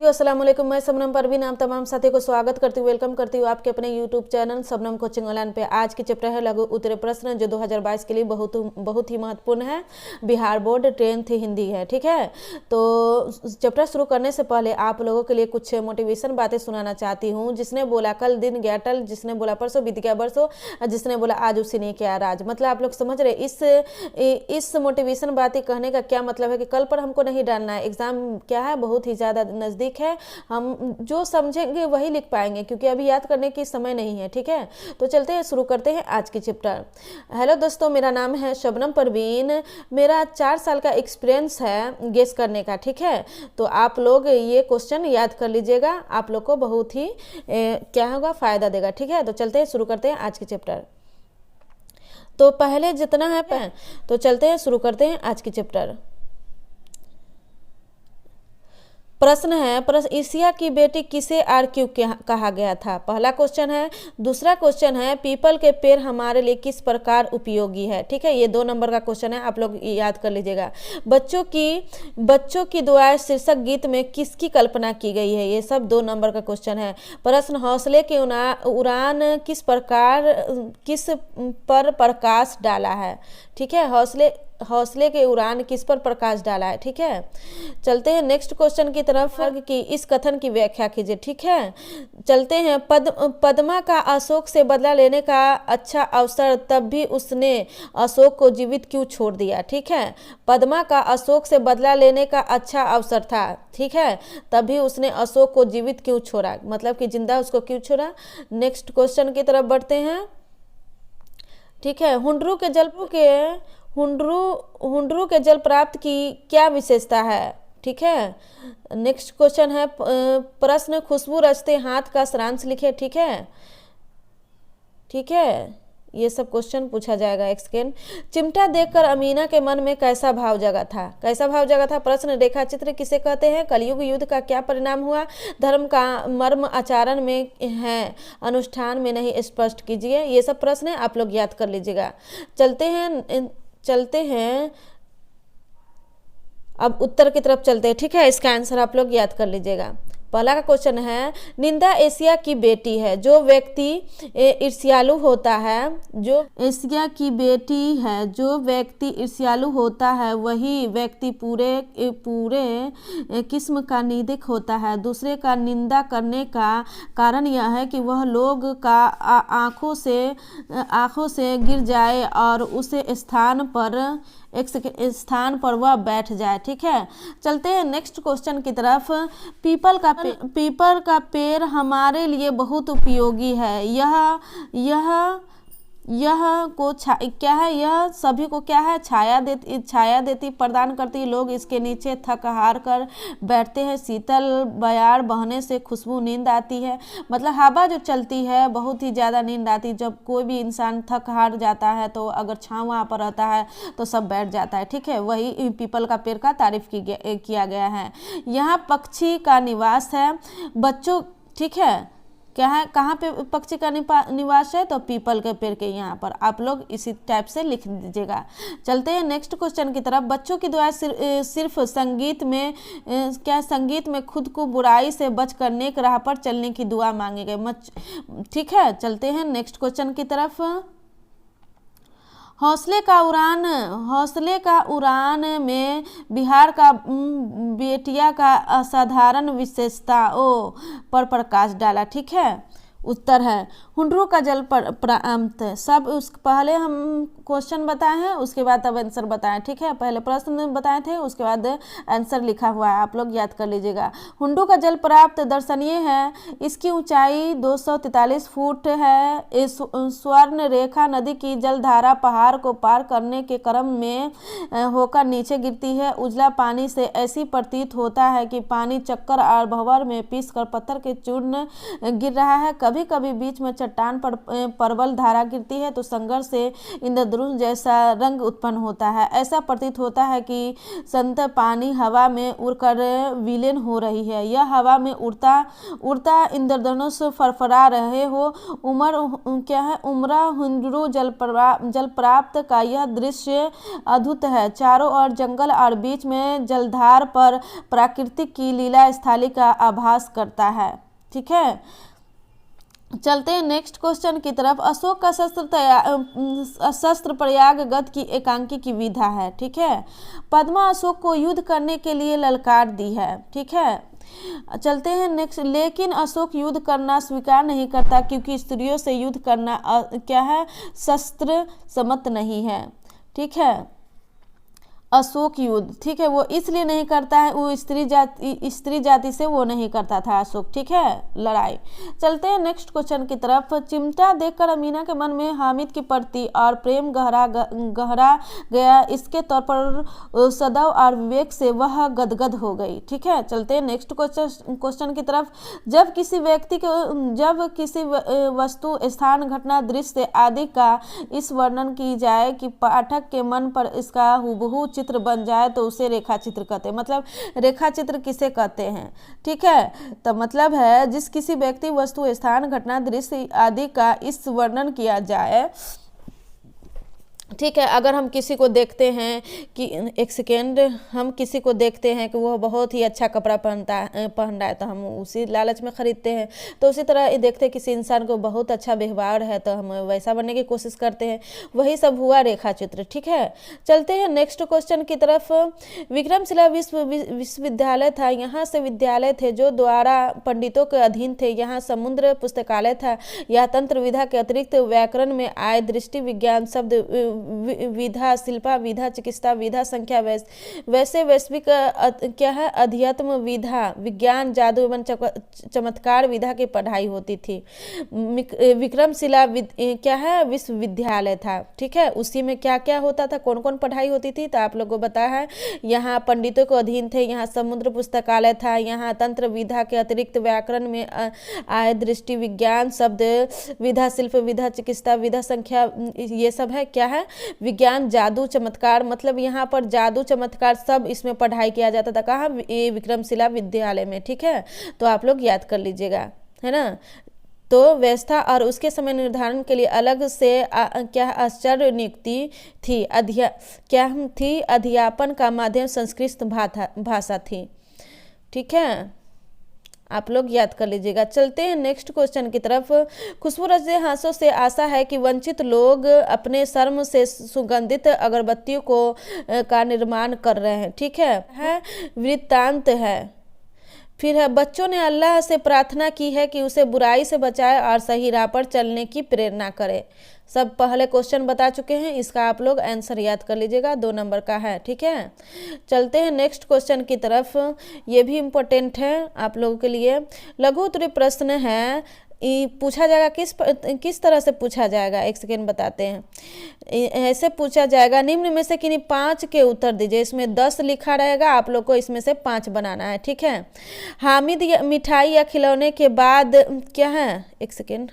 अस्सलाम वालेकुम। मैं शबनम परवीन आप तमाम साथियों को स्वागत करती हूँ, वेलकम करती हूँ आपके अपने YouTube channel Shabnam coaching online पे। आज की चैप्टर है लघु उत्तरीय प्रश्न जो 2022 के लिए बहुत ही महत्वपूर्ण है। बिहार बोर्ड 10th हिंदी है, ठीक है। तो चैप्टर शुरू करने से पहले आप लोगों के लिए कुछ मोटिवेशन बातें सुनाना चाहती हूँ। जिसने बोला कल दिन गया टल, जिसने बोला परसों बीत गया बरसों, जिसने बोला आज उसी ने किया राज। मतलब आप लोग समझ रहे इस मोटिवेशन बातें कहने का क्या मतलब है कि कल पर हमको नहीं डालना है। एग्जाम क्या है, बहुत ही ज़्यादा नज़दीक है। हम जो समझेंगे वही लिख पाएंगे क्योंकि अभी याद करने की समय नहीं है, ठीक है। तो चलते हैं, शुरू करते हैं आज की चैप्टर। हेलो दोस्तों, मेरा नाम है शबनम परवीन। मेरा 4 साल का एक्सपीरियंस है गेस करने का, ठीक है। तो आप लोग ये क्वेश्चन याद कर लीजिएगा, आप लोग को बहुत ही क्या होगा, फायदा देगा, ठीक है। तो चलते हैं, शुरू करते हैं आज की चैप्टर। तो पहले जितना है तो चलते हैं, शुरू करते हैं आज की चैप्टर। प्रश्न है, एशिया की बेटी किसे आरक्यू कहा गया था। पहला क्वेश्चन है। दूसरा क्वेश्चन है, पीपल के पेड़ हमारे लिए किस प्रकार उपयोगी है, ठीक है। ये 2 नंबर का क्वेश्चन है, आप लोग याद कर लीजिएगा। बच्चों की दुआएं शीर्षक गीत में किसकी कल्पना की गई है, ये सब 2 नंबर का क्वेश्चन है। प्रश्न, हौसले की उड़ान किस पर प्रकाश डाला है, ठीक है। हौसले के उड़ान किस पर प्रकाश डाला है, ठीक है। चलते हैं नेक्स्ट क्वेश्चन की तरफ कि इस कथन की व्याख्या कीजिए, ठीक है। चलते हैं। पद्मा का अशोक से बदला लेने का अच्छा अवसर, तब भी उसने अशोक को जीवित क्यों छोड़ दिया, ठीक है। पद्मा का अशोक से बदला लेने का अच्छा अवसर था, ठीक है, तब भी उसने अशोक को जीवित क्यों छोड़ा, मतलब कि जिंदा उसको क्यों छोड़ा। नेक्स्ट क्वेश्चन की तरफ बढ़ते हैं, ठीक है। हुंडरू के जल प्राप्त की क्या विशेषता है, ठीक है। नेक्स्ट क्वेश्चन है। प्रश्न, खुशबू रचते हाथ का सारांश लिखे, ठीक है, ठीक है। ये सब क्वेश्चन पूछा जाएगा। एक सेकेंड। चिमटा देखकर अमीना के मन में कैसा भाव जगा था, कैसा भाव जगा था। प्रश्न, रेखा चित्र किसे कहते हैं। कलयुग युद्ध का क्या परिणाम हुआ। धर्म का मर्म आचरण में है, अनुष्ठान में नहीं, स्पष्ट कीजिए। ये सब प्रश्न है, आप लोग याद कर लीजिएगा। चलते हैं अब उत्तर की तरफ चलते हैं, ठीक है। इसका आंसर आप लोग याद कर लीजिएगा। पहला का क्वेश्चन है, निंदा एशिया की बेटी है, जो व्यक्ति ईर्ष्यालु होता है, जो एशिया की बेटी है, जो व्यक्ति ईर्ष्यालु होता है वही व्यक्ति पूरे किस्म का निंदक होता है। दूसरे का निंदा करने का कारण यह है कि वह लोग का आंखों से गिर जाए और उसे एक स्थान पर वह बैठ जाए, ठीक है। चलते हैं नेक्स्ट क्वेश्चन की तरफ। पीपल का पेड़ हमारे लिए बहुत उपयोगी है। यह क्या है, यह सभी को क्या है, छाया देती प्रदान करती। लोग इसके नीचे थक हार कर बैठते हैं। शीतल बयार बहने से खुशबू, नींद आती है। मतलब हवा जो चलती है बहुत ही ज़्यादा नींद आती। जब कोई भी इंसान थक हार जाता है तो अगर छाँव वहाँ पर रहता है तो सब बैठ जाता है, ठीक है। वही पीपल का पेड़ का तारीफ किया गया है। यहाँ पक्षी का निवास है, बच्चों, ठीक है। क्या है, कहाँ पे पक्षी का निवास है, तो पीपल के पेड़ के यहाँ पर। आप लोग इसी टाइप से लिख दीजिएगा। चलते हैं नेक्स्ट क्वेश्चन की तरफ। बच्चों की दुआ सिर्फ संगीत में खुद को बुराई से बच कर नेक राह पर चलने की दुआ मांगी गई, ठीक है। चलते हैं नेक्स्ट क्वेश्चन की तरफ। हौसले का उड़ान में बिहार का बेटिया का असाधारण विशेषताओं पर प्रकाश डाला, ठीक है। उत्तर है हुंडरू का जल प्राप्त। सब पहले हम क्वेश्चन बताए हैं, उसके बाद तब आंसर बताएं, ठीक है। पहले प्रश्न बताए थे, उसके बाद आंसर लिखा हुआ है, आप लोग याद कर लीजिएगा। हुंडरू का जल प्राप्त दर्शनीय है। इसकी ऊंचाई 243 फुट है। स्वर्ण रेखा नदी की जलधारा पहाड़ को पार करने के क्रम में होकर नीचे गिरती है। उजला पानी से ऐसी प्रतीत होता है कि पानी चक्कर और भंवर में पीस कर पत्थर के चूर्ण गिर रहा है। कभी कभी बीच में चट्टान पर प्रबल धारा गिरती है तो संघर्ष से इंद्रधनुष इंद्रधनुष जैसा रंग उत्पन्न होता है। ऐसा प्रतीत होता है कि संत पानी हवा में उड़कर विलीन हो रही है। यह हवा में उड़ता उड़ता इंद्रधनुष फरफरा रहे हो। उमरा हुंजरू जलप्राप्त का यह दृश्य अद्भुत है। चारों ओर जंगल और बीच में जलधार पर प्राकृतिक की लीला स्थली का आभास करता है। ठीक है, चलते हैं नेक्स्ट क्वेश्चन की तरफ। अशोक का शस्त्र प्रयाग गद की एकांकी की विधा है। ठीक है, पद्मा अशोक को युद्ध करने के लिए ललकार दी है। ठीक है, चलते हैं नेक्स्ट। लेकिन अशोक युद्ध करना स्वीकार नहीं करता क्योंकि स्त्रियों से युद्ध करना क्या है, शस्त्र सम्मत नहीं है। ठीक है, अशोक युद्ध, ठीक है, वो इसलिए नहीं करता है, वो स्त्री जाति से वो नहीं करता था अशोक। ठीक है, लड़ाई। चलते हैं नेक्स्ट क्वेश्चन की तरफ। चिमटा देखकर अमीना के मन में हामिद की प्रति और प्रेम गहरा गया। इसके तौर पर सदैव और विवेक से वह गदगद हो गई। ठीक है, चलते हैं नेक्स्ट क्वेश्चन की तरफ। जब किसी वस्तु, स्थान, घटना, दृश्य आदि का इस वर्णन की जाए कि पाठक के मन पर इसका हुबहू चित्र बन जाए तो उसे रेखा चित्र कहते हैं। मतलब रेखा चित्र किसे कहते हैं? ठीक है, तो मतलब है जिस किसी व्यक्ति, वस्तु, स्थान, घटना, दृश्य आदि का इस वर्णन किया जाए। ठीक है, अगर हम किसी को देखते हैं कि एक सेकेंड, हम किसी को देखते हैं कि वह बहुत ही अच्छा कपड़ा पहन रहा है तो हम उसी लालच में ख़रीदते हैं। तो उसी तरह देखते हैं किसी इंसान को बहुत अच्छा व्यवहार है तो हम वैसा बनने की कोशिश करते हैं। वही सब हुआ रेखा चित्र। ठीक है, चलते हैं नेक्स्ट क्वेश्चन की तरफ। विक्रमशिला विश्वविद्यालय था। यहाँ से विद्यालय थे जो द्वारा पंडितों के अधीन थे। यहाँ समुद्र पुस्तकालय था। यह तंत्र विधा के अतिरिक्त व्याकरण में आए दृष्टि विज्ञान शब्द विधा, शिल्पा विधा, चिकित्सा विधा, संख्या वैसे वैश्विक क्या है, अध्यात्म विधा, विज्ञान, जादू एवं चमत्कार विधा की पढ़ाई होती थी। विक्रमशिला क्या है, विश्वविद्यालय था। ठीक है, उसी में क्या क्या होता था, कौन कौन पढ़ाई होती थी, तो आप लोगों को बताया है। यहाँ पंडितों को अधीन थे, यहाँ समुद्र पुस्तकालय था, यहाँ तंत्र विधा के अतिरिक्त व्याकरण में आए दृष्टि विज्ञान शब्द विधा, शिल्प विधा, चिकित्सा विधा, संख्या, ये सब है क्या है, विज्ञान, जादू, चमत्कार। मतलब यहाँ पर जादू, चमत्कार सब इसमें पढ़ाई किया जाता था। कहाँ? ये विक्रमशिला विद्यालय में। ठीक है, तो आप लोग याद कर लीजिएगा, है ना। तो व्यवस्था और उसके समय निर्धारण के लिए अलग से क्या आश्चर्य नियुक्ति थी। अध्यापन का माध्यम संस्कृत भाषा थी। ठीक है, आप लोग याद कर लीजिएगा। चलते हैं नेक्स्ट क्वेश्चन की तरफ। खुशबू रजदे हांसों से आशा है कि वंचित लोग अपने शर्म से सुगंधित अगरबत्तियों का निर्माण कर रहे हैं। ठीक है, वृत्तांत है। फिर है, बच्चों ने अल्लाह से प्रार्थना की है कि उसे बुराई से बचाए और सही राह पर चलने की प्रेरणा करे। सब पहले क्वेश्चन बता चुके हैं, इसका आप लोग आंसर याद कर लीजिएगा, 2 नंबर का है। ठीक है, चलते हैं नेक्स्ट क्वेश्चन की तरफ। ये भी इम्पोर्टेंट है आप लोगों के लिए। लघु उत्तरीय प्रश्न है, पूछा जाएगा किस तरह से पूछा जाएगा, एक सेकेंड बताते हैं। ऐसे पूछा जाएगा, निम्न में से किन्हीं 5 के उत्तर दीजिए। इसमें 10 लिखा रहेगा, आप लोग को इसमें से 5 बनाना है। ठीक है, हामिद मिठाई या खिलौने के बाद क्या है, एक सेकेंड,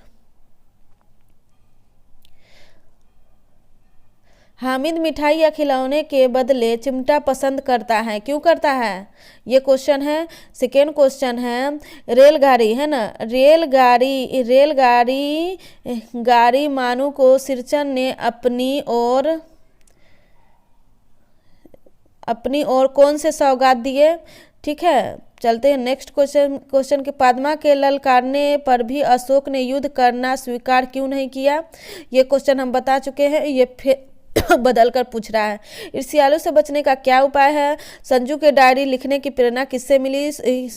हामिद मिठाई या खिलौने के बदले चिमटा पसंद करता है, क्यों करता है, ये क्वेश्चन है। सेकेंड क्वेश्चन है, रेलगाड़ी है ना, रेलगाड़ी मानू को सिरचन ने अपनी ओर कौन से सौगात दिए। ठीक है, चलते हैं नेक्स्ट क्वेश्चन के। पद्मा के ललकारने पर भी अशोक ने युद्ध करना स्वीकार क्यों नहीं किया। ये क्वेश्चन हम बता चुके हैं, ये फिर बदल कर पूछ रहा है। ईर्ष्यालु से बचने का क्या उपाय है। संजू के डायरी लिखने की प्रेरणा किससे मिली।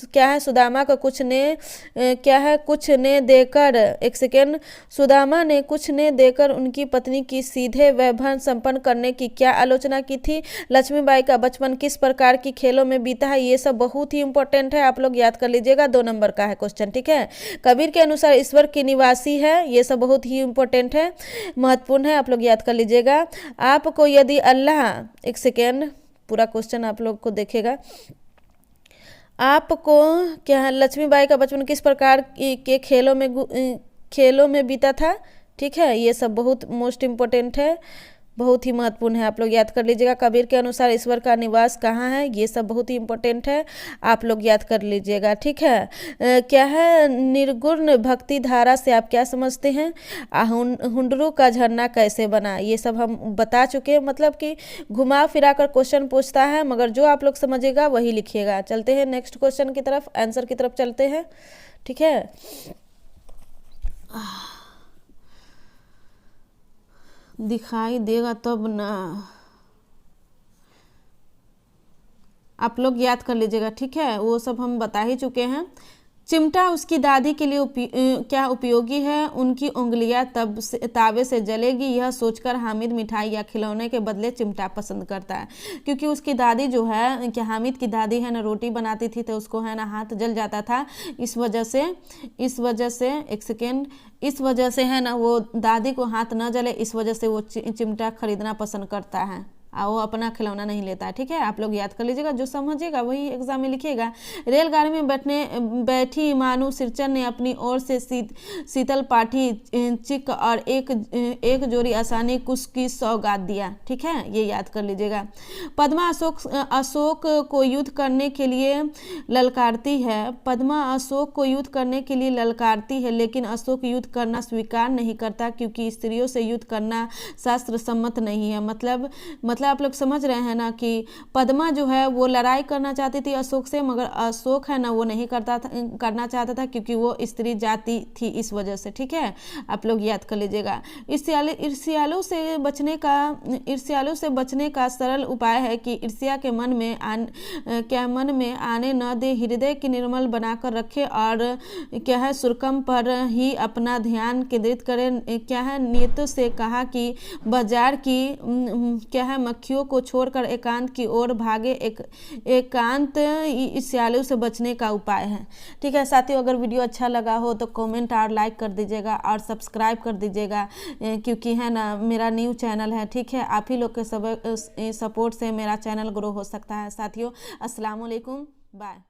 क्या है, सुदामा को कुछ ने देकर, एक सेकेंड, सुदामा ने कुछ ने देकर उनकी पत्नी की सीधे वैभव संपन्न करने की क्या आलोचना की थी। लक्ष्मीबाई का बचपन किस प्रकार की खेलों में बीता है। ये सब बहुत ही इंपॉर्टेंट है, आप लोग याद कर लीजिएगा, 2 नंबर का है क्वेश्चन। ठीक है, कबीर के अनुसार ईश्वर की निवासी है। ये सब बहुत ही इंपॉर्टेंट है, महत्वपूर्ण है, आप लोग याद कर लीजिएगा। आपको यदि अल्लाह, एक सेकेंड, पूरा क्वेश्चन आप लोग को देखेगा। आपको क्या है, लक्ष्मीबाई का बचपन किस प्रकार के खेलों में बीता था। ठीक है, ये सब बहुत मोस्ट इम्पोर्टेंट है। बहुत ही महत्वपूर्ण है, आप लोग याद कर लीजिएगा। कबीर के अनुसार ईश्वर का निवास कहाँ है, ये सब बहुत ही इंपॉर्टेंट है, आप लोग याद कर लीजिएगा। ठीक है, क्या है निर्गुण भक्ति धारा से आप क्या समझते हैं, हुंडरू का झरना कैसे बना, ये सब हम बता चुके हैं। मतलब कि घुमा फिरा कर क्वेश्चन पूछता है, मगर जो आप लोग समझिएगा वही लिखिएगा। चलते हैं नेक्स्ट क्वेश्चन की तरफ, आंसर की तरफ चलते हैं। ठीक है, दिखाई देगा तब ना, आप लोग याद कर लीजिएगा। ठीक है, वो सब हम बता ही चुके हैं। चिमटा उसकी दादी के लिए क्या उपयोगी है, उनकी उंगलियां तावे से जलेगी, यह सोचकर हामिद मिठाई या खिलौने के बदले चिमटा पसंद करता है। क्योंकि उसकी दादी जो है, क्या हामिद की दादी है ना, रोटी बनाती थी तो उसको है ना हाथ जल जाता था। इस वजह से एक सेकेंड, इस वजह से है ना वो दादी को हाथ न जले, इस वजह से वो चिमटा खरीदना पसंद करता है, वो अपना खिलौना नहीं लेता है। ठीक है, आप लोग याद कर लीजिएगा, जो समझिएगा वही एग्जाम में लिखिएगा। रेलगाड़ी में बैठी मानू सिरचन ने अपनी ओर से शीतल पाठी चिक और एक जोड़ी आसानी कुश की सौगात दिया। ठीक है, ये याद कर लीजिएगा। पद्मा अशोक को युद्ध करने के लिए ललकारती है, पद्मा अशोक को युद्ध करने के लिए ललकारती है, लेकिन अशोक युद्ध करना स्वीकार नहीं करता, क्योंकि स्त्रियों से युद्ध करना शास्त्र सम्मत नहीं है। मतलब आप लोग समझ रहे हैं ना कि पद्मा जो है वो लड़ाई करना चाहती थी अशोक से, मगर अशोक है ना वो नहीं करना चाहता था, क्योंकि वो स्त्री जाति थी, इस वजह से। ठीक है, आप लोग याद कर लीजिएगा। ईर्ष्यालु से बचने का सरल उपाय है कि ईर्ष्या के मन में आने न दे, हृदय की निर्मल बनाकर रखे और क्या है सुरकम पर ही अपना ध्यान केंद्रित करें। क्या है नियतों से कहा कि बाजार की क्या है मक्खियों को छोड़कर एकांत की ओर भागे, एकांत ईर्ष्यालु से बचने का उपाय है। ठीक है साथियों, अगर वीडियो अच्छा लगा हो तो कमेंट और लाइक कर दीजिएगा और सब्सक्राइब कर दीजिएगा, क्योंकि है ना मेरा न्यू चैनल है। ठीक है, आप ही लोग के सपोर्ट से मेरा चैनल ग्रो हो सकता है। साथियों अस्सलाम वालेकुम, बाय।